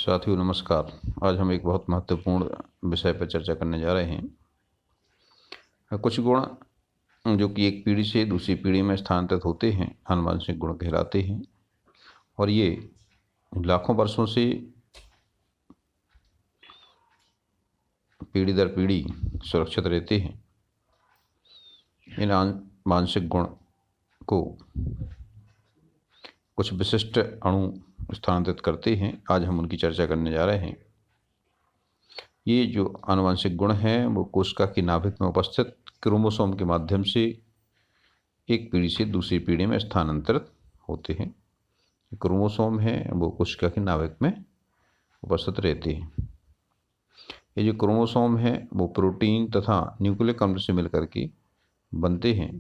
साथियों नमस्कार। आज हम एक बहुत महत्वपूर्ण विषय पर चर्चा करने जा रहे हैं। कुछ गुण जो कि एक पीढ़ी से दूसरी पीढ़ी में स्थानांतरित होते हैं आनुवंशिक गुण कहलाते हैं और ये लाखों वर्षों से पीढ़ी दर पीढ़ी सुरक्षित रहते हैं। इन आनुवंशिक गुण को कुछ विशिष्ट अणु स्थानांतरित करते हैं। आज हम उनकी चर्चा करने जा रहे हैं। ये जो आनुवंशिक गुण हैं वो कोशिका की नाभिक में उपस्थित क्रोमोसोम के माध्यम से एक पीढ़ी से दूसरी पीढ़ी में स्थानांतरित होते हैं। क्रोमोसोम है वो कोशिका की नाभिक में उपस्थित रहते हैं। ये जो क्रोमोसोम है वो प्रोटीन तथा न्यूक्लिक अम्ल से मिलकर के बनते हैं।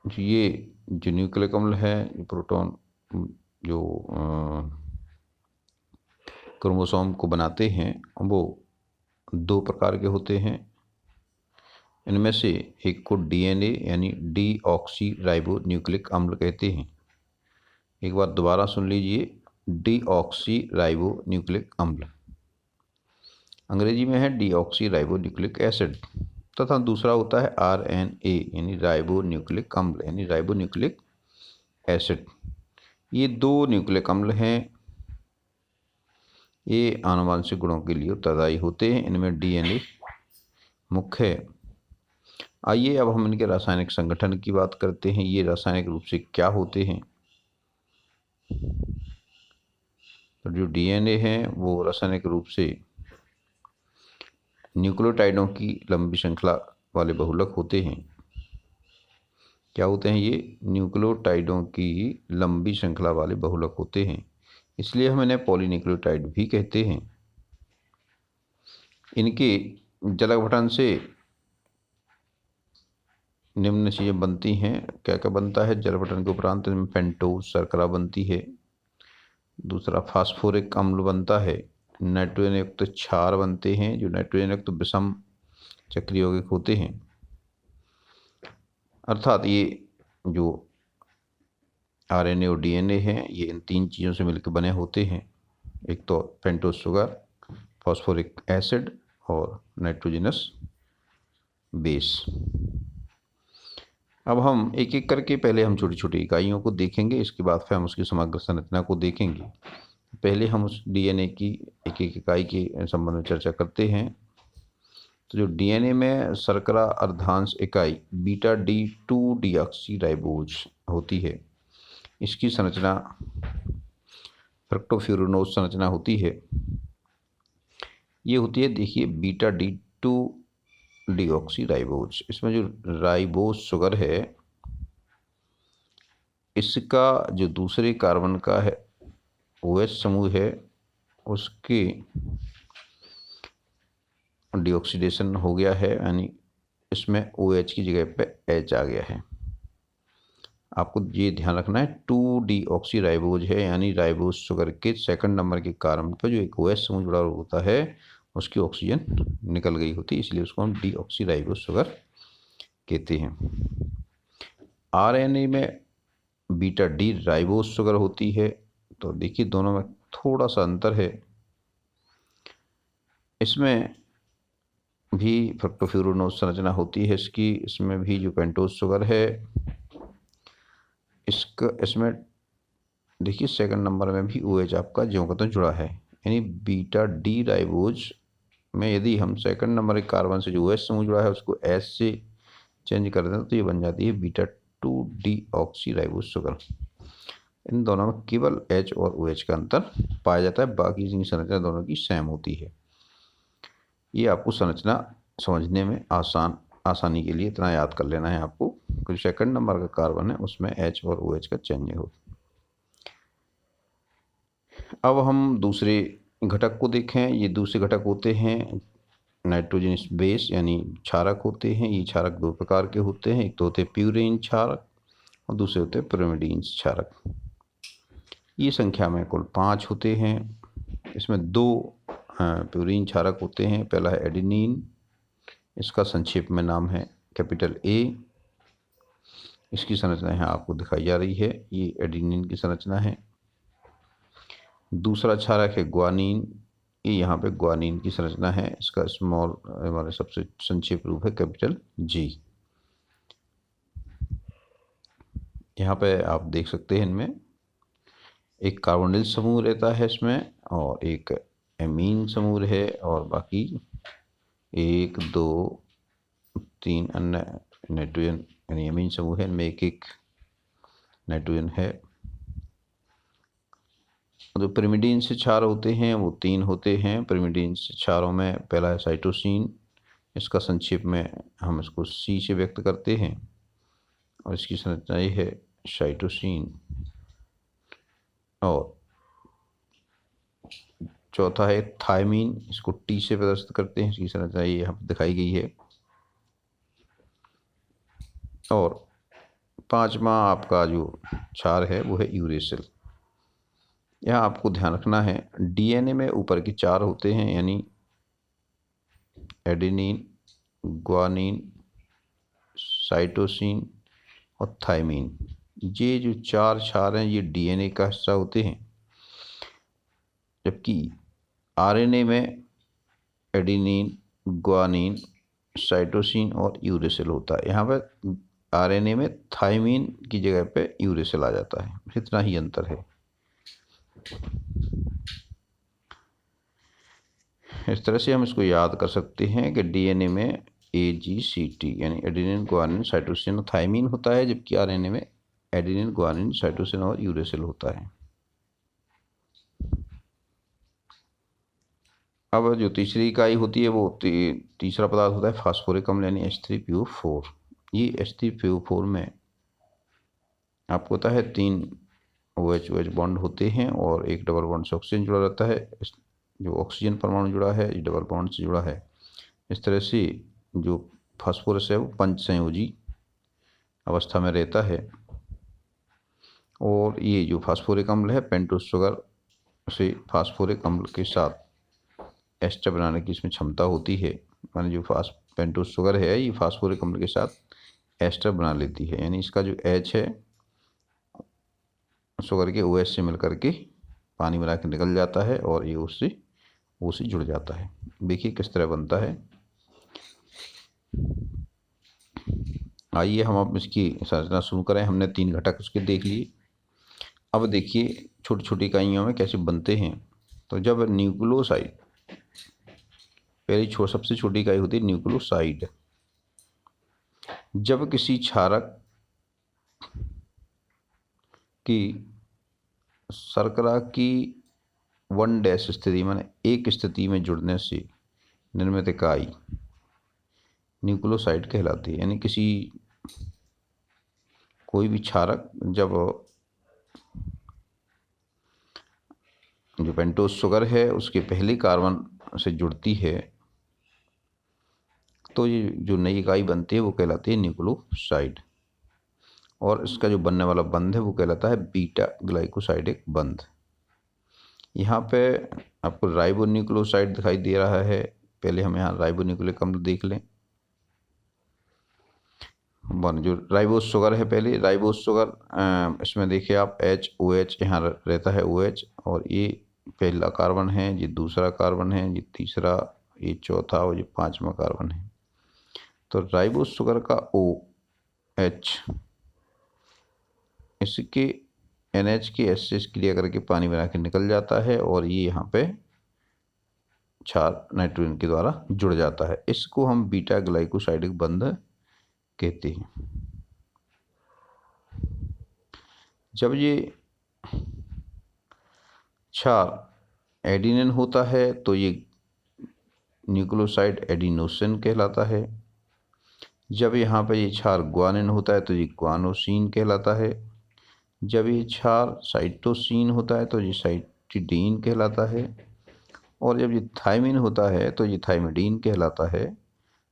ये जो न्यूक्लिक अम्ल है प्रोटॉन जो क्रोमोसोम को बनाते हैं वो दो प्रकार के होते हैं। इनमें से एक को डीएनए यानी डीऑक्सी राइबो न्यूक्लिक अम्ल कहते हैं। एक बार दोबारा सुन लीजिए, डीऑक्सी राइबो न्यूक्लिक अम्ल अंग्रेजी में है डीऑक्सी राइबो न्यूक्लिक एसिड तथा दूसरा होता है आरएनए यानी राइबो न्यूक्लिक अम्ल यानी राइबो न्यूक्लिक एसिड। ये दो न्यूक्लिक अम्ल हैं। ये आनुवंशिक गुणों के लिए उत्तरदायी होते हैं। इनमें डीएनए मुख्य है। आइए अब हम इनके रासायनिक संगठन की बात करते हैं। ये रासायनिक रूप से क्या होते हैं। तो जो डीएनए है वो रासायनिक रूप से न्यूक्लियोटाइडों की लंबी श्रृंखला वाले बहुलक होते हैं। क्या होते हैं ये? न्यूक्लियोटाइडों की लंबी श्रृंखला वाले बहुलक होते हैं, इसलिए हम इन्हें पॉलीन्यूक्लियोटाइड भी कहते हैं। इनके जल गठन से निम्न चीजें बनती हैं। क्या क्या बनता है? जल गठन के उपरांत इनमें पेंटोज शर्करा बनती है। दूसरा फास्फोरिक अम्ल बनता है। नाइट्रोजन युक्त क्षार बनते हैं जो नाइट्रोजन युक्त विषम चक्रीय यौगिक होते हैं। अर्थात ये जो आरएनए और डीएनए हैं ये इन तीन चीज़ों से मिलकर बने होते हैं। एक तो पेंटोज शुगर, फास्फोरिक एसिड और नाइट्रोजनस बेस। अब हम एक एक करके पहले हम छोटी छोटी इकाइयों को देखेंगे, इसके बाद फिर हम उसकी समग्र संरचना को देखेंगे। पहले हम उस डीएनए की एक एक इकाई के संबंध में चर्चा करते हैं। तो जो डीएनए में शर्करा अर्धांश इकाई बीटा D2 डीऑक्सी राइबोज होती है, इसकी संरचना फ्रक्टोफ्यूरानोज संरचना होती है। ये होती है, देखिए, बीटा D2 डीऑक्सी राइबोज। इसमें जो राइबोज शुगर है इसका जो दूसरे कार्बन का है OH समूह है उसके डीऑक्सीडेशन हो गया है, यानी इसमें OH की जगह पे H आ गया है। आपको ये ध्यान रखना है 2 डीऑक्सी राइबोज है, यानी राइबोज शुगर के सेकंड नंबर के कार्बन पर जो एक OH समूह जुड़ा होता है उसकी ऑक्सीजन निकल गई होती है, इसलिए उसको हम डीऑक्सी राइबोज शुगर कहते हैं। आरएनए में बीटा D राइबोज शुगर होती है। तो देखिए दोनों में थोड़ा सा अंतर है। इसमें भी फ्रक्टोफ्यूरानोज संरचना होती है इसकी। इसमें भी जो पेंटोज शुगर है इसमें देखिए सेकंड नंबर में भी OH आपका ज्यों का त्यों जुड़ा है, यानी बीटा D राइबोज में यदि हम सेकंड नंबर के कार्बन से जो OH समूह जुड़ा है उसको H से चेंज कर दें तो ये बन जाती है बीटा 2 डीऑक्सी राइबोज शुगर। इन दोनों में केवल H और OH का अंतर पाया जाता है, बाकी की संरचना दोनों की सेम होती है। ये आपको संरचना समझने में आसानी के लिए इतना याद कर लेना है आपको कि सेकंड नंबर का कार्बन है उसमें H और OH का चेंज हो। अब हम दूसरे घटक को देखें। ये दूसरे घटक होते हैं नाइट्रोजनस बेस यानी क्षारक होते हैं। ये क्षारक दो प्रकार के होते हैं, एक तो होते हैं प्यूरीन क्षारक और दूसरे होते हैं pyrimidine क्षारक। ये संख्या में कुल 5 होते हैं। इसमें 2 प्यूरीन क्षारक होते हैं। पहला है एडेनिन, इसका संक्षेप में नाम है कैपिटल A। इसकी संरचना यहाँ आपको दिखाई जा रही है, ये एडेनिन की संरचना है। दूसरा क्षारक है ग्वानीन। ये यहाँ पे ग्वानीन की संरचना है, इसका स्मॉल हमारे सबसे संक्षिप्त रूप है कैपिटल जी। यहाँ पे आप देख सकते हैं इनमें एक कार्बोनिल समूह रहता है इसमें, और एक एमीन समूह है, और बाकी 1 2 3 अन्य नाइट्रोजन यानी एमीन समूह है। इनमें एक एक नाइट्रोजन है। जो पिरिमिडीन से क्षार होते हैं वो 3 होते हैं। पिरिमिडीन से क्षारों में पहला है साइटोसिन, इसका संक्षेप में हम इसको सी से व्यक्त करते हैं, और इसकी संरचना ये है साइटोसिन। और चौथा है थायमीन, इसको टी से प्रदर्शित करते हैं, इसकी संरचना ये यहाँ पर दिखाई गई है। और पांचवा आपका जो क्षार है वो है यूरेसिल। यहाँ आपको ध्यान रखना है डीएनए में ऊपर की 4 होते हैं, यानी एडेनिन, ग्वानिन, साइटोसिन और थायमीन। ये जो 4 क्षार हैं ये डीएनए का हिस्सा होते हैं, जबकि आरएनए में एडेनिन, ग्वानिन, साइटोसिन और यूरेसिल होता है। यहाँ पर आरएनए में थायमीन की जगह पे यूरेसिल आ जाता है, इतना ही अंतर है। इस तरह से हम इसको याद कर सकते हैं कि डीएनए में AGCT यानी एडेनिन, ग्वानिन, साइटोसिन और थायमीन होता है, जबकि आरएनए में एडेनिन, ग्वानिन, साइटोसिन और यूरेसिल होता है। अब जो तीसरी इकाई होती है वो तीसरा पदार्थ होता है फास्फोरिक अम्ल यानी H3PO4। ये H3PO4 में आपको पता है 3 OH बॉन्ड होते हैं और एक डबल बॉन्ड से ऑक्सीजन जुड़ा रहता है। जो ऑक्सीजन परमाणु जुड़ा है ये डबल बॉन्ड से जुड़ा है। इस तरह से जो फास्फोरस है वो पंच संयोजी अवस्था में रहता है। और ये जो फास्फोरिक अम्ल है पेंटोस शुगर से फास्फोरिक अम्ल के साथ एस्टर बनाने की इसमें क्षमता होती है। माने जो पेंटोस शुगर है ये फास्फोरिक अम्ल के साथ एस्टर बना लेती है, यानी इसका जो H है शुगर के OH से मिलकर के पानी मिला के निकल जाता है और ये उससे O से जुड़ जाता है। देखिए किस तरह बनता है। आइए हम अब इसकी संरचना शुरू करें। हमने 3 घटक उसके देख लिए। अब देखिए छोटी छोटी इकाइयों में कैसे बनते हैं। तो जब न्यूक्लियोसाइड, पहली सबसे छोटी इकाई होती है न्यूक्लियोसाइड। जब किसी क्षारक की शर्करा की 1' स्थिति माने एक स्थिति में जुड़ने से निर्मित इकाई न्यूक्लियोसाइड कहलाती है। यानी कोई भी क्षारक जब जो पेंटोस शुगर है उसके पहले कार्बन से जुड़ती है तो ये जो नई इकाई बनती है वो कहलाती है न्यूक्लियोसाइड। और इसका जो बनने वाला बंध है वो कहलाता है बीटा ग्लाइकोसाइडिक बंध। यहाँ पे आपको राइबोन्यूक्लियोसाइड दिखाई दे रहा है। पहले हम यहाँ राइबोन्यूक्लिक अम्ल देख लें। जो राइबोस शुगर है, पहले राइबोस शुगर इसमें देखिए आप OH यहाँ रहता है OH, और ये पहला कार्बन है, ये दूसरा कार्बन है, ये तीसरा, ये चौथा और ये 5वां कार्बन है। तो राइबोस शुगर का OH इसके NH के S से क्रिया करके पानी बना के निकल जाता है और ये यहाँ पे क्षार नाइट्रोजन के द्वारा जुड़ जाता है। इसको हम बीटा ग्लाइकोसाइडिक बंध कहते हैं। जब ये क्षार एडिनिन होता है तो ये न्यूक्लियोसाइड एडिनोसिन कहलाता है। जब यहाँ पे ये क्षार ग्वानिन होता है तो ये ग्वानोसिन कहलाता है। जब ये क्षार साइटोसिन होता है तो ये साइटिडीन कहलाता है। और जब ये थायमीन होता है तो ये थायमिडीन कहलाता है।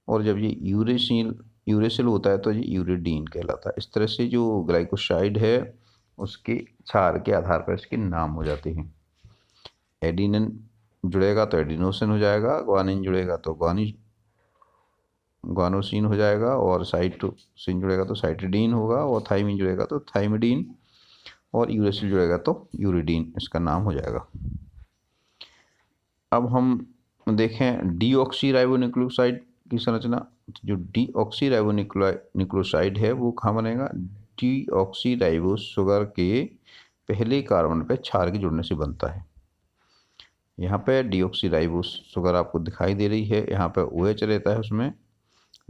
और जब ये यूरेसिल होता है तो ये यूरिडीन कहलाता है। इस तरह से जो ग्लाइकोसाइड है उसके क्षार के आधार पर इसके नाम हो जाते हैं। एडिनिन जुड़ेगा तो एडिनोसिन हो जाएगा, ग्वानिन जुड़ेगा तो ग्वानोसिन हो जाएगा, और साइटोसिन जुड़ेगा तो साइटिडीन होगा, और थायमीन जुड़ेगा तो थायमिडीन, और यूरेसिल जुड़ेगा तो यूरिडीन इसका नाम हो जाएगा। अब हम देखें डीऑक्सीराइबोन्यूक्लियोसाइड की संरचना। जो डीऑक्सीराइबोन्यूक्लियोसाइड है वो कहाँ बनेगा? डीऑक्सीराइबो शुगर के पहले कार्बन पे क्षार के जुड़ने से बनता है। यहाँ पे डीऑक्सीराइबो शुगर आपको दिखाई दे रही है, यहाँ पे OH रहता है उसमें।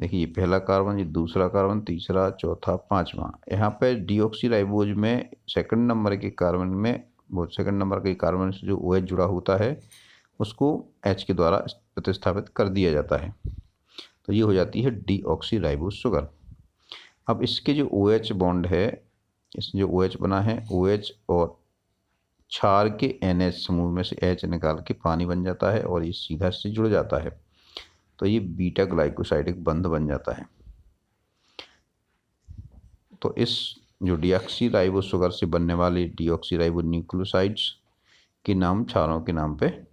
देखिए, ये पहला कार्बन, ये दूसरा कार्बन, तीसरा, चौथा, पांचवा। यहाँ पे डीऑक्सीराइबोज में सेकंड नंबर के कार्बन में, वो सेकंड नंबर के कार्बन से जो OH जुड़ा होता है उसको H के द्वारा प्रतिस्थापित कर दिया जाता है, तो ये हो जाती है डीऑक्सीराइबो शुगर। अब इसके जो OH बॉन्ड है, इस जो OH बना है, OH और क्षार के NH समूह में से H निकाल के पानी बन जाता है और ये सीधा से जुड़ जाता है, तो ये बीटा ग्लाइकोसाइडिक बंध बन जाता है। तो इस जो डीऑक्सीराइबो शुगर से बनने वाले डीऑक्सीराइबो न्यूक्लियोसाइड्स के नाम क्षारों के नाम पे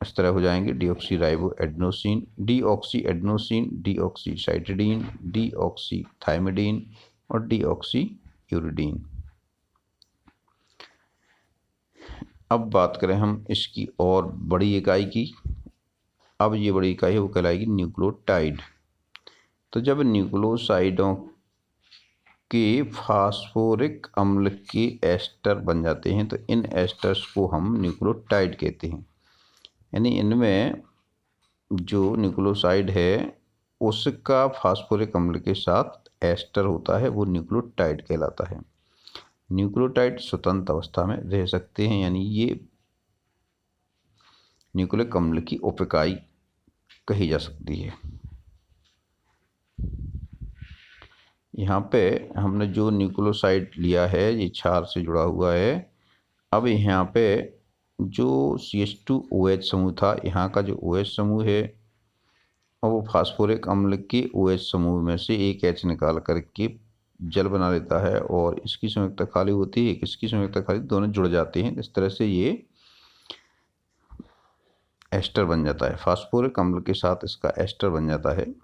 इस तरह हो जाएंगे: डीऑक्सीराइबो एडेनोसिन, डीऑक्सी एडेनोसिन, डीऑक्सीसाइटिडीन, डीऑक्सीथाइमिडीन और डीऑक्सीयूरिडीन। अब बात करें हम इसकी और बड़ी इकाई की। अब ये बड़ी इकाई है वो कहलाएगी न्यूक्लियोटाइड। तो जब न्यूक्लियोसाइडों के फास्फोरिक अम्ल के एस्टर बन जाते हैं तो इन एस्टर्स को हम न्यूक्लियोटाइड कहते हैं। यानी इनमें जो न्यूक्लियोसाइड है उसका फास्फोरिक अम्ल के साथ एस्टर होता है, वो न्यूक्लियोटाइड कहलाता है। न्यूक्लियोटाइड स्वतंत्र अवस्था में रह सकते हैं, यानी ये न्यूक्लिक अम्ल की उप-इकाई कही जा सकती है। यहाँ पे हमने जो न्यूक्लियोसाइड लिया है ये क्षार से जुड़ा हुआ है। अब यहाँ पे जो CH2OH समूह था, यहाँ का जो OH समूह है और वो फास्फोरिक अम्ल के OH समूह में से एक H निकाल करके जल बना लेता है और इसकी संयुक्ता खाली होती है, इसकी संयुक्ता खाली, दोनों जुड़ जाते हैं। इस तरह से ये एस्टर बन जाता है, फास्फोरिक अम्ल के साथ इसका एस्टर बन जाता है।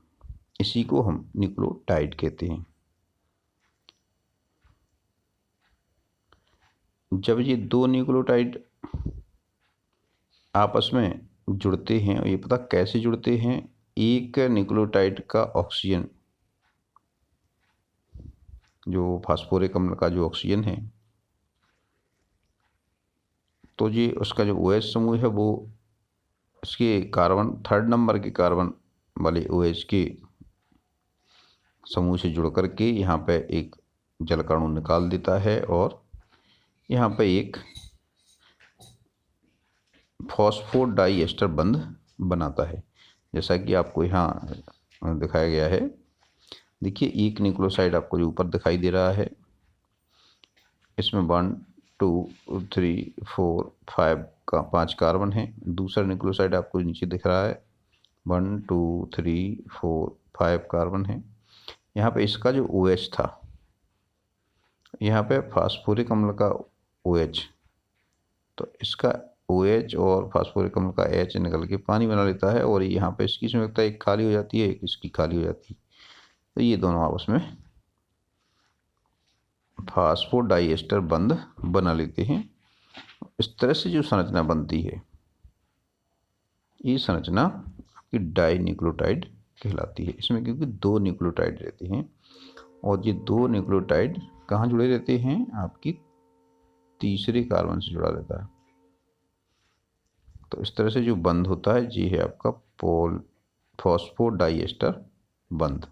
इसी को हम न्यूक्लियोटाइड कहते हैं। जब ये दो न्यूक्लियोटाइड आपस में जुड़ते हैं, और ये पता कैसे जुड़ते हैं, एक न्यूक्लियोटाइड का ऑक्सीजन, जो फास्फोरिक अम्ल का जो ऑक्सीजन है, तो ये उसका जो OH समूह है वो इसके कार्बन, थर्ड नंबर के कार्बन वाले OH के समूह से जुड़ करके यहाँ पे एक जलकणु निकाल देता है और यहाँ पे एक फॉस्फोडाइएस्टर बंध बनाता है, जैसा कि आपको यहाँ दिखाया गया है। देखिए, एक न्यूक्लियोसाइड आपको जो ऊपर दिखाई दे रहा है, इसमें 1 2 3 4 5 का 5 कार्बन है। दूसरा न्यूक्लियोसाइड आपको नीचे दिख रहा है, 1 2 3 4 5 कार्बन है। यहाँ पे इसका जो OH था, यहाँ पे फास्फोरिक अम्ल का OH, तो इसका OH और फास्फोरिक अम्ल का H निकल के पानी बना लेता है और यहाँ पे इसकी संयुक्ता एक खाली हो जाती है, एक इसकी खाली हो जाती है, तो ये दोनों आपस में फास्फोडाइएस्टर बंध बना लेते हैं। इस तरह से जो संरचना बनती है, ये संरचना आपकी डाई न्यूक्लियोटाइड कहलाती है। इसमें क्योंकि दो न्यूक्लियोटाइड रहते हैं और ये दो न्यूक्लियोटाइड कहाँ जुड़े रहते हैं, आपकी तीसरे कार्बन से जुड़ा रहता है। तो इस तरह से जो बंध होता है ये है आपका फॉस्फोडाइएस्टर बंध,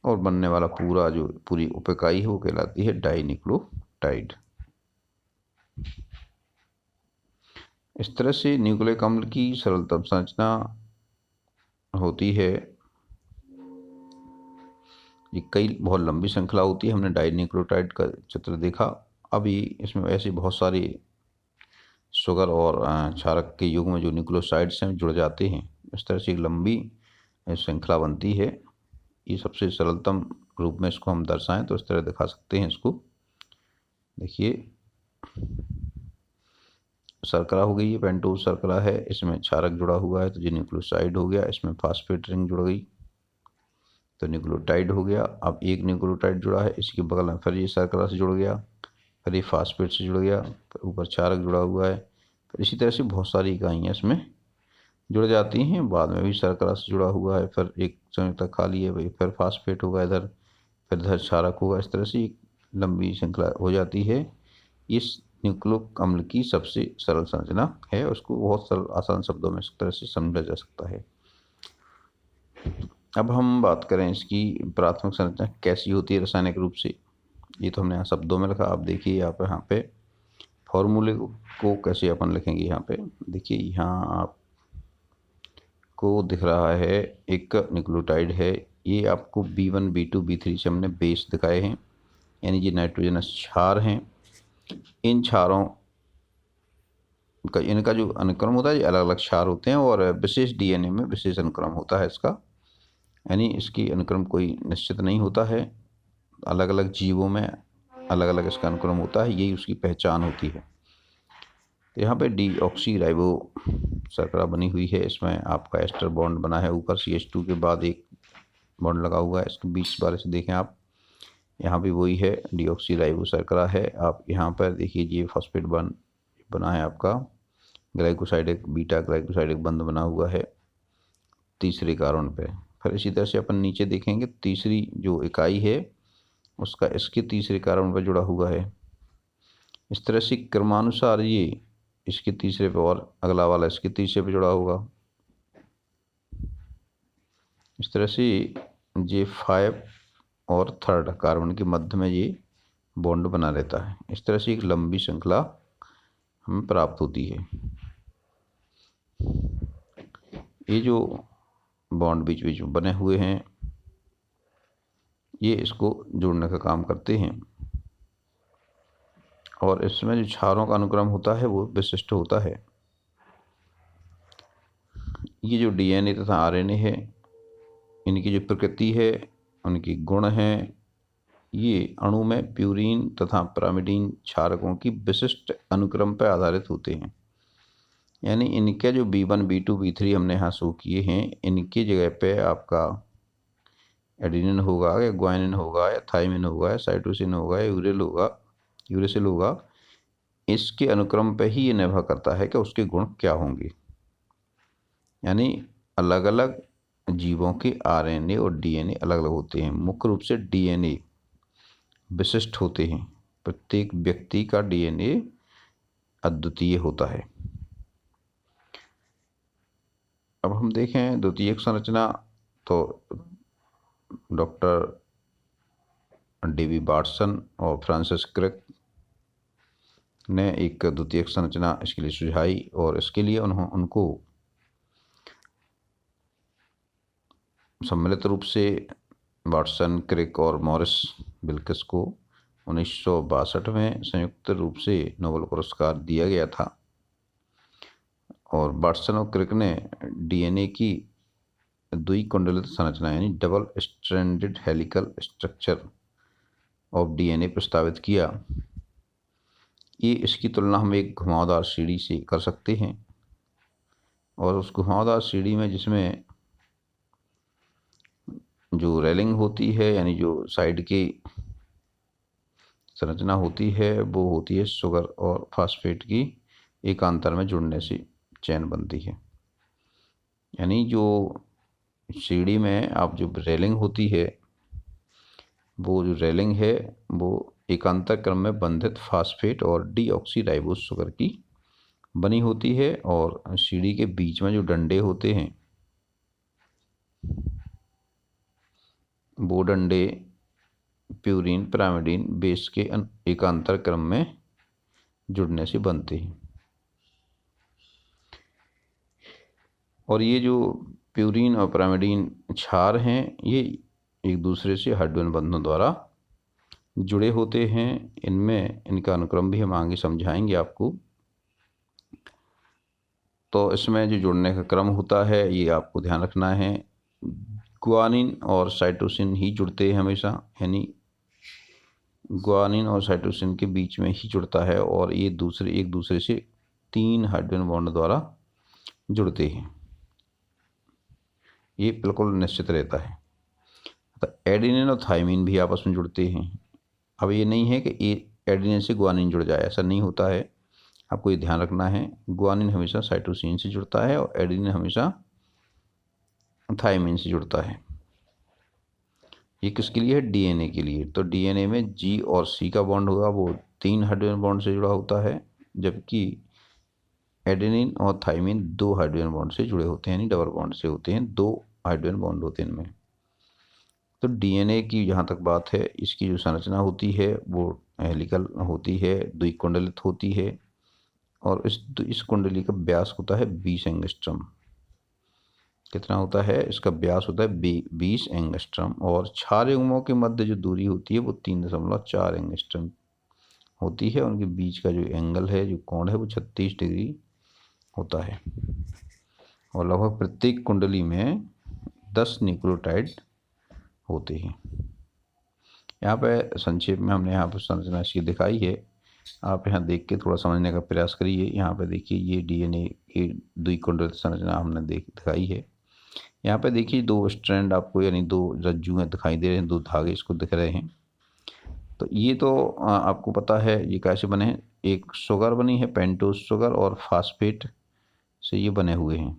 और बनने वाला पूरी उप-इकाई है वो कहलाती है डाई न्यूक्लियोटाइड। इस तरह से न्यूक्लिक अम्ल की सरलतम संरचना होती है। ये कई बहुत लंबी श्रृंखला होती है। हमने डाई न्यूक्लियोटाइड का चित्र देखा। अभी इसमें ऐसी बहुत सारी शुगर और क्षारक के युग्म जो न्यूक्लियोसाइड्स हैं जुड़ जाते हैं। इस तरह से एक लंबी श्रृंखला बनती है। ये सबसे सरलतम रूप में इसको हम दर्शाएं तो इस तरह दिखा सकते हैं इसको। देखिए, शर्करा हो गई, ये पेंटोज शर्करा है, इसमें क्षारक जुड़ा हुआ है तो ये न्यूक्लियोसाइड हो गया। इसमें फास्फेट रिंग जुड़ गई तो न्यूक्लियोटाइड हो गया। अब एक न्यूक्लियोटाइड जुड़ा है, इसके बगल में फिर ये शर्करा से जुड़ गया, फिर ये फास्फेट से जुड़ गया, फिर ऊपर क्षारक जुड़ा हुआ है, फिर इसी तरह से बहुत सारी इकाइयाँ इसमें जुड़ जाती हैं। बाद में भी शर्करा से जुड़ा हुआ है, फिर एक संयुक्त खाली है भाई, फिर फास्फेट होगा इधर, फिर इधर क्षारक होगा। इस तरह से एक लंबी श्रृंखला हो जाती है। इस न्यूक्लिक अम्ल की सबसे सरल संरचना है, उसको बहुत सरल आसान शब्दों में इस तरह से समझा जा सकता है। अब हम बात करें इसकी प्राथमिक संरचना कैसी होती है रासायनिक रूप से। ये तो हमने यहाँ शब्दों में लिखा, आप देखिए यहाँ पे फॉर्मूले को कैसे अपन लिखेंगे। यहाँ पे देखिए, यहाँ आपको दिख रहा है एक न्यूक्लियोटाइड है, ये आपको B1 B2 B3 से हमने बेस दिखाए हैं, यानी ये नाइट्रोजनस क्षार हैं। इन क्षारों का इनका जो अनुक्रम होता है ये अलग अलग क्षार होते हैं, और विशेष DNA में विशेष अनुक्रम होता है इसका, यानी इसकी अनुक्रम कोई निश्चित नहीं होता है। अलग अलग जीवों में अलग अलग इसका अनुक्रम होता है, यही उसकी पहचान होती है। तो यहाँ पे डीऑक्सी राइबो शर्करा बनी हुई है, इसमें आपका एस्टर बॉन्ड बना है, ऊपर CH2 के बाद एक बॉन्ड लगा हुआ है। इसके बीच बारे से देखें आप, यहाँ भी वही है, डीऑक्सी राइबो शर्करा है। आप यहाँ पर देखिए, ये फॉस्फेट बॉन्ड बना है आपका, ग्लाइकोसाइडिक बीटा ग्लाइकोसाइडिक बंध बना हुआ है तीसरे कार्बन पे। फिर इसी तरह से अपन नीचे देखेंगे, तीसरी जो इकाई है उसका इसके तीसरे कार्बन पर जुड़ा हुआ है। इस तरह से क्रमानुसार ये इसके तीसरे पे और अगला वाला इसके तीसरे पे जुड़ा होगा। इस तरह से J5 और थर्ड कार्बन के मध्य में ये बॉन्ड बना रहता है। इस तरह से एक लंबी श्रृंखला हमें प्राप्त होती है। ये जो बॉन्ड बीच बीच में बने हुए हैं, ये इसको जोड़ने का काम करते हैं, और इसमें जो क्षारों का अनुक्रम होता है वो विशिष्ट होता है। ये जो DNA तथा RNA है, इनकी जो प्रकृति है, उनकी गुण हैं, ये अणु में प्यूरीन तथा पिरामिडीन क्षारकों की विशिष्ट अनुक्रम पर आधारित होते हैं। यानी इनके जो B1 B2 B3 हमने यहाँ शो किए हैं, इनकी जगह पे आपका एडेनिन होगा या ग्वानिन होगा या थाइमिन होगा या साइटोसिन होगा या यूरेसिल होगा। इसके अनुक्रम पे ही ये निर्भर करता है कि उसके गुण क्या होंगे। यानी अलग अलग जीवों के RNA और DNA अलग अलग होते हैं। मुख्य रूप से DNA विशिष्ट होते हैं, प्रत्येक व्यक्ति का DNA अद्वितीय होता है। अब हम देखें द्वितीयक संरचना, तो डॉक्टर डेवी बार्टसन और फ्रांसिस क्रिक ने एक द्वितीयक संरचना इसके लिए सुझाई, और इसके लिए उनको सम्मिलित रूप से वाटसन, क्रिक और मॉरिस बिल्किस को 1962 में संयुक्त रूप से नोबेल पुरस्कार दिया गया था। और वाटसन और क्रिक ने DNA की द्विकुंडलित संरचना यानी double stranded helical structure of DNA प्रस्तावित किया। ये इसकी तुलना हम एक घुमावदार सीढ़ी से कर सकते हैं, और उस घुमावदार सीढ़ी में जिसमें जो रेलिंग होती है, यानी जो साइड की संरचना होती है, वो होती है शुगर और फास्फेट की एकांतर में जुड़ने से चैन बनती है। यानी जो सीढ़ी में आप जो रेलिंग होती है, वो जो रेलिंग है वो एकांतर क्रम में बंधित फास्फेट और डीऑक्सीराइबोज शुगर की बनी होती है, और सीढ़ी के बीच में जो डंडे होते हैं वो डंडे प्यूरीन पिरामिडीन बेस के एकांतर क्रम में जुड़ने से बनते हैं। और ये जो प्यूरीन और पिरामिडीन क्षार हैं, ये एक दूसरे से हाइड्रोजन बंधनों द्वारा जुड़े होते हैं। इनमें इनका अनुक्रम भी हम आगे समझाएंगे आपको। तो इसमें जो जुड़ने का क्रम होता है ये आपको ध्यान रखना है। ग्वानिन और साइटोसिन ही जुड़ते हैं हमेशा, यानी ग्वानिन और साइटोसिन के बीच में ही जुड़ता है, और ये एक दूसरे से 3 हाइड्रोजन बॉन्ड द्वारा जुड़ते हैं। ये बिल्कुल निश्चित रहता है। तो एडेनिन और थाइमिन भी आपस में जुड़ते हैं। अब ये नहीं है कि एडेनिन से ग्वानिन जुड़ जाए, ऐसा नहीं होता है। आपको ये ध्यान रखना है, ग्वानिन हमेशा साइटोसिन से जुड़ता है और एडेनिन हमेशा थायमिन से जुड़ता है। ये किसके लिए है? डीएनए के लिए। तो डीएनए में जी और सी का बॉन्ड होगा, वो 3 हाइड्रोजन बॉन्ड से जुड़ा होता है, जबकि एडेनिन और थायमिन 2 हाइड्रोजन बॉन्ड से जुड़े होते हैं, यानी डबल बॉन्ड से होते हैं, 2 हाइड्रोजन बॉन्ड होते हैं इनमें। तो डीएनए की जहाँ तक बात है, इसकी जो संरचना होती है वो हेलिकल होती है, द्विकुंडलित होती है, और इस कुंडली का व्यास होता है 20 एंगस्ट्रम। कितना होता है? इसका व्यास होता है 20 एंगस्ट्रम, और क्षार युग्मों के मध्य जो दूरी होती है वो 3.4 एंगस्ट्रम होती है। उनके बीच का जो एंगल है, जो कोण है, वो 36 डिग्री होता है। और लगभग प्रत्येक कुंडली में 10 न्यूक्लियोटाइड होते हैं। यहाँ पे संक्षेप में हमने यहाँ पर संरचना इसकी दिखाई है, आप यहाँ देख के थोड़ा समझने का प्रयास करिए। यहाँ पे देखिए, ये डीएनए की द्विकुंडलित संरचना हमने दिखाई है। यहाँ पे देखिए 2 स्ट्रैंड आपको, यानी 2 रज्जुएं दिखाई दे रहे हैं, 2 धागे इसको दिख रहे हैं। तो ये तो आपको पता है ये कैसे बने हैं। एक शुगर बनी है, पेंटोज शुगर, और फास्फेट से ये बने हुए हैं।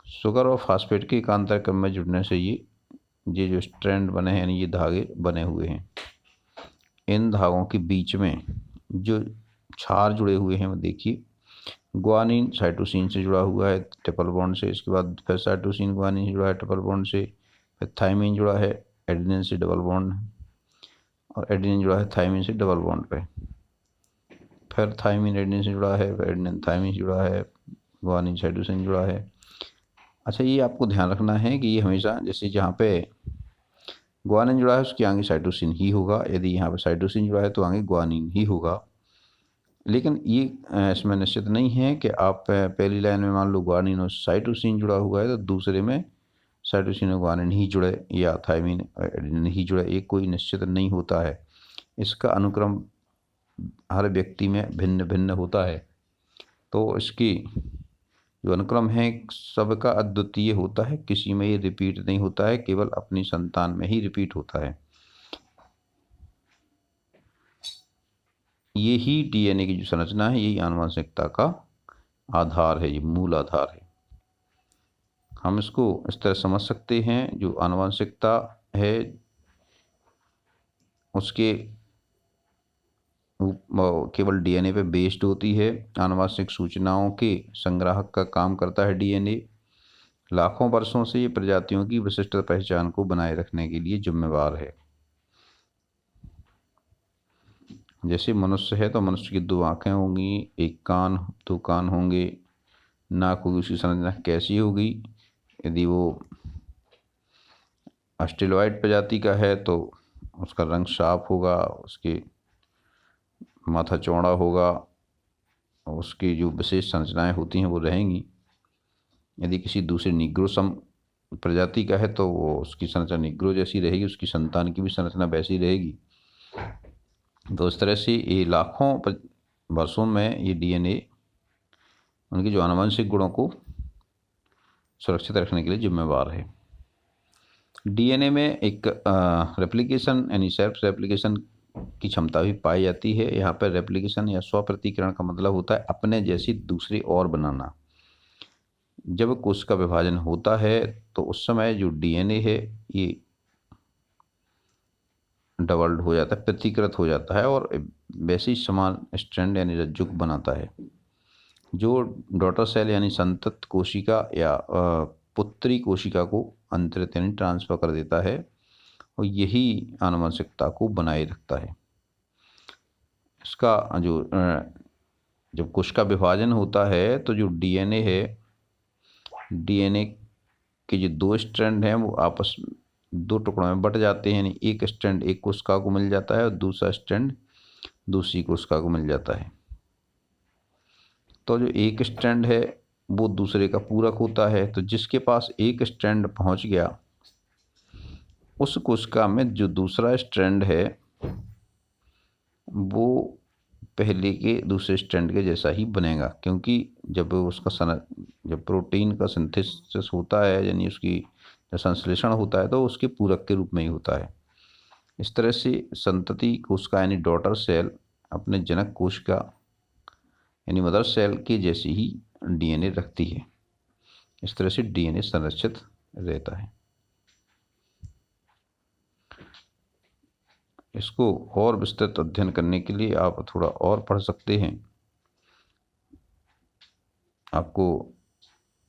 शुगर और फास्फेट के एकांतर क्रम में जुड़ने से ये जो स्ट्रैंड बने हैं, यानी ये धागे बने हुए हैं। इन धागों के बीच में जो क्षार जुड़े हुए हैं, वो देखिए, ग्वानिन साइटोसिन से जुड़ा हुआ है ट्रिपल बॉन्ड से, इसके बाद फिर साइटोसिन ग्वानिन से जुड़ा है ट्रिपल बॉन्ड से, फिर थायमिन जुड़ा है एडेनिन से डबल बॉन्ड, और एडेनिन जुड़ा है थायमिन से डबल बॉन्ड पे, फिर थायमिन एडेनिन से जुड़ा है, फिर एडेनिन थायमिन से जुड़ा है, ग्वानिन साइटोसिन जुड़ा है। अच्छा, ये आपको ध्यान रखना है कि ये हमेशा, जैसे जहाँ पे ग्वानिन जुड़ा है उसके आगे साइटोसिन ही होगा, यदि यहाँ पे साइटोसिन जुड़ा है तो आगे ग्वानिन ही होगा। लेकिन ये इसमें निश्चित नहीं है कि आप पहली लाइन में मान लो ग्वानिन और साइटोसिन जुड़ा हुआ है तो दूसरे में साइटोसिन और ग्वानिन ही जुड़े, या थायमिन और एडेनिन ही जुड़े, एक कोई निश्चित नहीं होता है। इसका अनुक्रम हर व्यक्ति में भिन्न भिन्न होता है। तो इसकी जो अनुक्रम है सबका अद्वितीय होता है, किसी में ये रिपीट नहीं होता है, केवल अपनी संतान में ही रिपीट होता है। ये ही डीएनए की जो संरचना है, यही आनुवंशिकता का आधार है, ये मूल आधार है। हम इसको इस तरह समझ सकते हैं, जो आनुवंशिकता है उसके केवल डीएनए पे बेस्ड होती है। आनुवंशिक सूचनाओं के संग्राहक का काम करता है डीएनए। लाखों वर्षों से ये प्रजातियों की विशिष्ट पहचान को बनाए रखने के लिए जिम्मेवार है। जैसे मनुष्य है तो मनुष्य की 2 आंखें होंगी, एक कान, 2 कान होंगे, नाक होगी, उसकी संरचना कैसी होगी? यदि वो ऑस्ट्रेलॉइड प्रजाति का है तो उसका रंग साफ होगा, उसके माथा चौड़ा होगा, उसकी जो विशेष संरचनाएं होती हैं वो रहेंगी। यदि किसी दूसरे निग्रो सम प्रजाति का है तो वो उसकी संरचना निग्रो जैसी रहेगी, उसकी संतान की भी संरचना वैसी रहेगी। तो इस तरह से ये लाखों वर्षों में ये डीएनए उनके जो आनुवंशिक गुणों को सुरक्षित रखने के लिए जिम्मेवार है। डीएनए में एक रेप्लिकेशन यानी सेल्फ रेप्लिकेशन की क्षमता भी पाई जाती है। यहाँ पर रेप्लिकेशन या स्वप्रतिकरण का मतलब होता है अपने जैसी दूसरी और बनाना। जब कोश का विभाजन होता है तो उस समय जो डीएनए है ये डबल्ड हो जाता है, प्रतिकृत हो जाता है, और वैसे ही समान स्ट्रैंड यानी रज्जुक बनाता है। जो डॉटर सेल यानी संतत कोशिका या पुत्री कोशिका को अंतरित यानी ट्रांसफर कर देता है, और यही आनुवंशिकता को बनाए रखता है। इसका जो जब कोश का विभाजन होता है तो जो डीएनए है, डीएनए के जो 2 स्ट्रैंड हैं वो आपस 2 टुकड़ों में बट जाते हैं, यानी एक स्ट्रैंड एक कोशिका को मिल जाता है और दूसरा स्ट्रैंड दूसरी कोशिका को मिल जाता है। तो जो एक स्ट्रैंड है वो दूसरे का पूरक होता है। तो जिसके पास एक स्ट्रैंड पहुंच गया, उस कोशिका में जो दूसरा स्ट्रैंड है वो पहले के दूसरे स्ट्रैंड के जैसा ही बनेगा, क्योंकि जब जब प्रोटीन का सिंथेसिस होता है, यानी उसकी संश्लेषण होता है, तो उसके पूरक के रूप में ही होता है। इस तरह से संतति कोशिका यानी डॉटर सेल अपने जनक कोशिका यानी मदर सेल के जैसी ही डीएनए रखती है। इस तरह से डीएनए संरक्षित रहता है। इसको और विस्तृत अध्ययन करने के लिए आप थोड़ा और पढ़ सकते हैं। आपको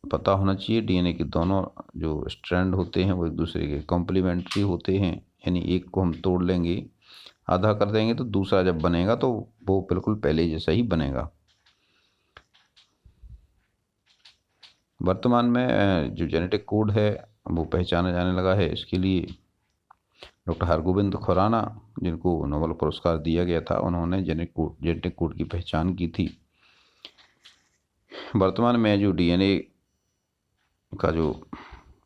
पता होना चाहिए डीएनए के दोनों जो स्ट्रैंड होते हैं वो एक दूसरे के कॉम्प्लीमेंट्री होते हैं, यानी एक को हम तोड़ लेंगे, आधा कर देंगे, तो दूसरा जब बनेगा तो वो बिल्कुल पहले जैसा ही बनेगा। वर्तमान में जो जेनेटिक कोड है वो पहचाना जाने लगा है। इसके लिए डॉक्टर हरगोविंद खुराना, जिनको नोबेल पुरस्कार दिया गया था, उन्होंने जेनेटिक कोड की पहचान की थी। वर्तमान में जो डीएनए का जो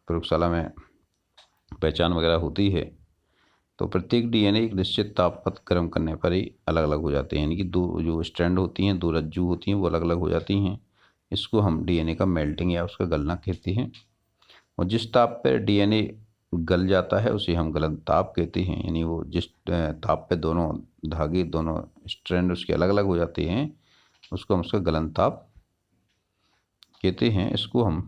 प्रयोगशाला में पहचान वगैरह होती है, तो प्रत्येक डीएनए एक निश्चित ताप पर गर्म करने पर ही अलग अलग हो जाते हैं, यानी कि दो जो स्ट्रैंड होती हैं, दो रज्जू होती हैं, वो अलग अलग हो जाती हैं। इसको हम डीएनए का मेल्टिंग या उसका गलना कहते हैं। और जिस ताप पर डीएनए गल जाता है उसे हम गलन ताप कहते हैं, यानी वो जिस ताप पे दोनों धागे, दोनों स्ट्रैंड उसके अलग अलग हो जाते हैं, उसको हम उसका गलन ताप कहते हैं। इसको हम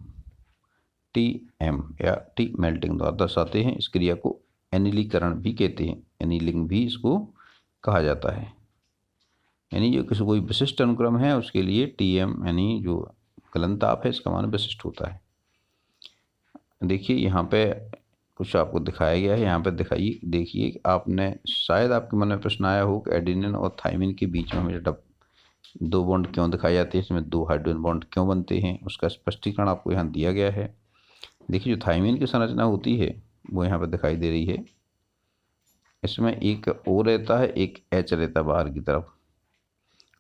TM या टी मेल्टिंग द्वारा दर्शाते हैं। इस क्रिया को एनिलीकरण भी कहते हैं, एनीलिंग भी इसको कहा जाता है। यानी जो किसी कोई विशिष्ट अनुक्रम है उसके लिए TM यानी जो गलन ताप है इसका मान विशिष्ट होता है। देखिए यहाँ पे कुछ आपको दिखाया गया है, यहाँ पे दिखाइए, देखिए आपने शायद आपके मन में प्रश्न आया हो कि एडेनिन और थाइमिन के बीच में हमेशा दो बॉन्ड क्यों दिखाई जाते हैं, इसमें दो हाइड्रोजन बॉन्ड क्यों बनते हैं, उसका स्पष्टीकरण आपको यहाँ दिया गया है। देखिए जो थाइमिन की संरचना होती है वो यहाँ पर दिखाई दे रही है। इसमें एक O रहता है, एक H रहता है बाहर की तरफ,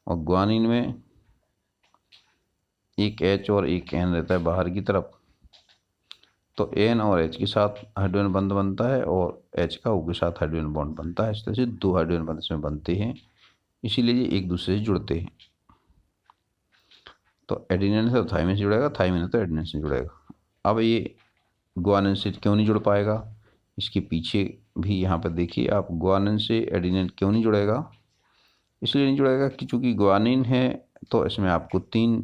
और ग्वानिन में एक H और एक N रहता है बाहर की तरफ। तो N और H के साथ हाइड्रोजन बंध बनता है और H का O के साथ हाइड्रोजन बॉन्ड बनता है। इस तरह से दो हाइड्रोजन बंध इसमें बनते हैं, इसीलिए ये एक दूसरे से जुड़ते हैं। तो एडेनिन से थाइमिन से जुड़ेगा, थाइमिन तो एडेनिन से जुड़ेगा। अब ये ग्वानिन से क्यों नहीं जुड़ पाएगा, इसके पीछे भी यहाँ पर देखिए आप, ग्वानिन से एडेनिन क्यों नहीं जुड़ेगा, इसलिए नहीं जुड़ेगा कि चूँकि ग्वानिन है तो इसमें आपको 3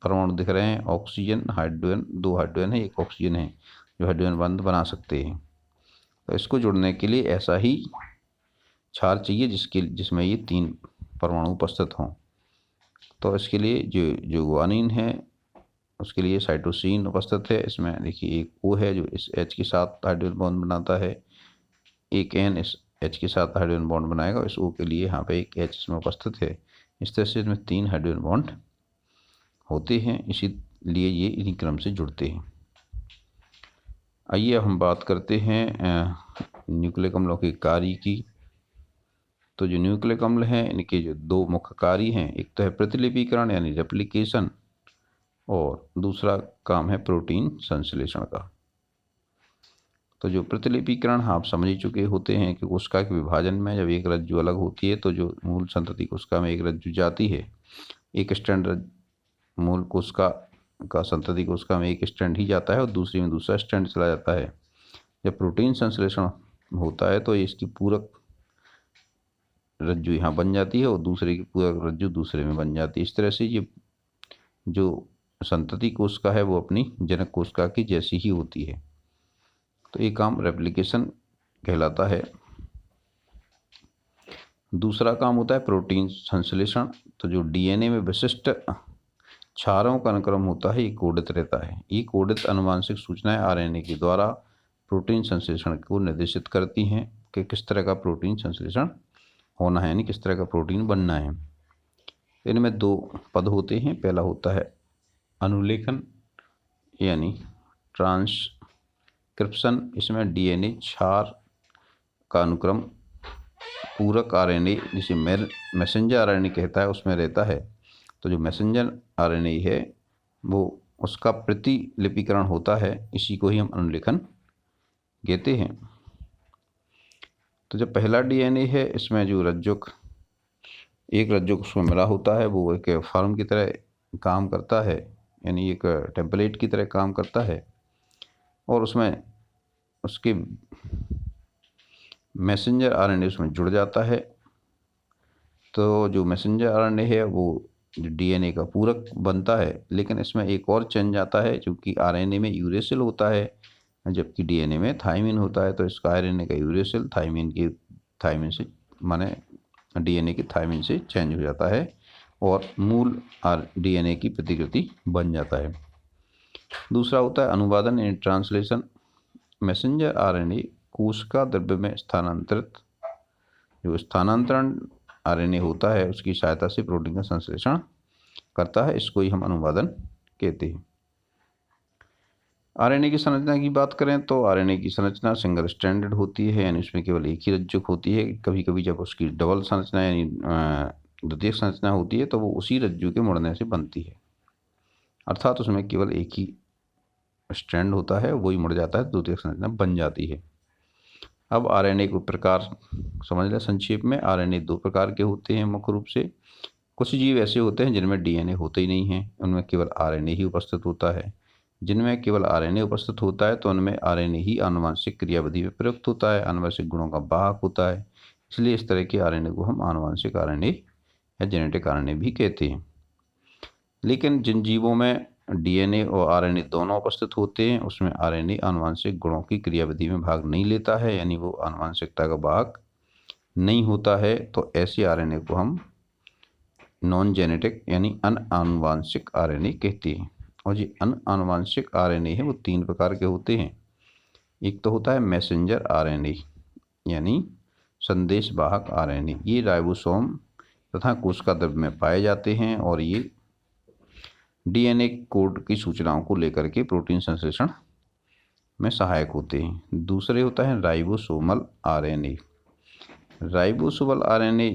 परमाणु दिख रहे हैं, ऑक्सीजन, हाइड्रोजन, 2 हाइड्रोजन है, 1 ऑक्सीजन है, जो हाइड्रोजन बंध बना सकते हैं। तो इसको जुड़ने के लिए ऐसा ही क्षार चाहिए जिसमें ये 3 परमाणु उपस्थित हों। तो इसके लिए जो ग्वानिन है उसके लिए साइटोसिन उपस्थित है। इसमें देखिए एक O है जो इस H के साथ हाइड्रोजन बॉन्ड बनाता है, एक N इस H के साथ हाइड्रोजन बॉन्ड बनाएगा, इस O के लिए यहाँ पे एक H इसमें उपस्थित है। इस तरह से इसमें 3 हाइड्रोजन बॉन्ड होते हैं, इसीलिए ये इन्हीं क्रम से जुड़ते हैं। आइए अब हम बात करते हैं न्यूक्लिक अम्लों के कार्य की। तो जो न्यूक्लिक अम्ल हैं इनके जो 2 मुख्य कार्य हैं, एक तो है प्रतिलिपिकरण यानी रेप्लिकेशन, और दूसरा काम है प्रोटीन संश्लेषण का। तो जो प्रतिलिपिकरण आप समझ ही चुके होते हैं कि कोशिका के विभाजन में जब एक रज्जु अलग होती है तो जो मूल संतति कोशिका में एक रज्जु जाती है, एक स्ट्रैंड मूल कोशिका का संतति कोशिका में एक स्ट्रैंड ही जाता है और दूसरी में दूसरा स्ट्रैंड चला जाता है। जब प्रोटीन संश्लेषण होता है तो इसकी पूरक रज्जु यहाँ बन जाती है और दूसरे की पूरक रज्जु दूसरे में बन जाती है। इस तरह से ये जो संतति कोशिका है वो अपनी जनक कोशिका की जैसी ही होती है। तो ये काम रेप्लिकेशन कहलाता है। दूसरा काम होता है प्रोटीन संश्लेषण। तो जो डीएनए में विशिष्ट क्षारों का अनुक्रम होता है ये कोडित रहता है। ये कोडित आनुवांशिक सूचनाएं आरएनए के द्वारा प्रोटीन संश्लेषण को निर्देशित करती हैं कि किस तरह का प्रोटीन संश्लेषण होना है, यानी किस तरह का प्रोटीन बनना है। इनमें 2 पद होते हैं। पहला होता है अनुलेखन यानी ट्रांसक्रिप्शन। इसमें डीएनए क्षार का अनुक्रम पूरक आरएनए जिसे मैसेंजर आरएनए कहता है उसमें रहता है। तो जो मैसेंजर आरएनए है वो उसका प्रतिलिपिकरण होता है, इसी को ही हम अनुलेखन कहते हैं। तो जो पहला डीएनए है इसमें जो एक रज्जुक उसमें मिला होता है वो एक फॉर्म की तरह काम करता है, यानी एक टेम्पलेट की तरह काम करता है, और उसमें उसके मैसेंजर आरएनए उसमें जुड़ जाता है। तो जो मैसेंजर आरएनए है वो डीएनए का पूरक बनता है, लेकिन इसमें एक और चेंज आता है, क्योंकि आरएनए में यूरेसिल होता है जबकि डीएनए में थाइमिन होता है। तो इसका आरएनए का यूरेसिल थाइमिन से माने डीएनए की थाइमिन से चेंज हो जाता है और मूल डीएनए की प्रतिकृति बन जाता है। दूसरा होता है अनुवादन यानी ट्रांसलेशन। मैसेंजर आरएनए कोशिका द्रव्य में जो स्थानांतरण आरएनए होता है उसकी सहायता से प्रोटीन का संश्लेषण करता है, इसको ही हम अनुवादन कहते हैं। आरएनए की संरचना की बात करें तो आरएनए की संरचना सिंगल स्ट्रैंडेड होती है, यानी उसमें केवल एक ही रज्जुक होती है। कभी कभी जब उसकी डबल संरचना यानी द्वितीयक संरचना होती है तो वो उसी रज्जु के मुड़ने से बनती है, अर्थात उसमें केवल एक ही स्ट्रैंड होता है, वही मुड़ जाता है, द्वितीयक संरचना बन जाती है। अब आरएनए को प्रकार समझ लें संक्षेप में। आरएनए दो प्रकार के होते हैं मुख्य रूप से। कुछ जीव ऐसे होते हैं जिनमें डीएनए होते ही नहीं है, उनमें केवल आरएनए ही उपस्थित होता है। जिनमें केवल आरएनए उपस्थित होता है तो उनमें आरएनए ही आनुवांशिक क्रियाविधि में प्रयुक्त होता है, आनुवांशिक गुणों का वाहक होता है। इसलिए इस तरह के आरएनए को हम आनुवांशिक आरएनए या जेनेटिक आरएनए भी कहते हैं। लेकिन जिन जीवों में डीएनए और आरएनए दोनों उपस्थित होते हैं उसमें आरएनए आनुवांशिक गुणों की क्रियाविधि में भाग नहीं लेता है, यानी वो आनुवांशिकता का वाहक नहीं होता है, तो ऐसे आरएनए को हम नॉन जेनेटिक यानी अनानुवांशिक आरएनए कहते हैं। और ये अनानुवांशिक आरएनए है वो तीन प्रकार के होते हैं। एक तो होता है मैसेंजर आरएनए यानी संदेश वाहक आरएनए। ये राइबोसोम तथा कोशिका द्रव्य में पाए जाते हैं और ये डीएनए कोड की सूचनाओं को लेकर के प्रोटीन संश्लेषण में सहायक होते हैं। दूसरे होता है राइबोसोमल आरएनए। Ribosomal RNA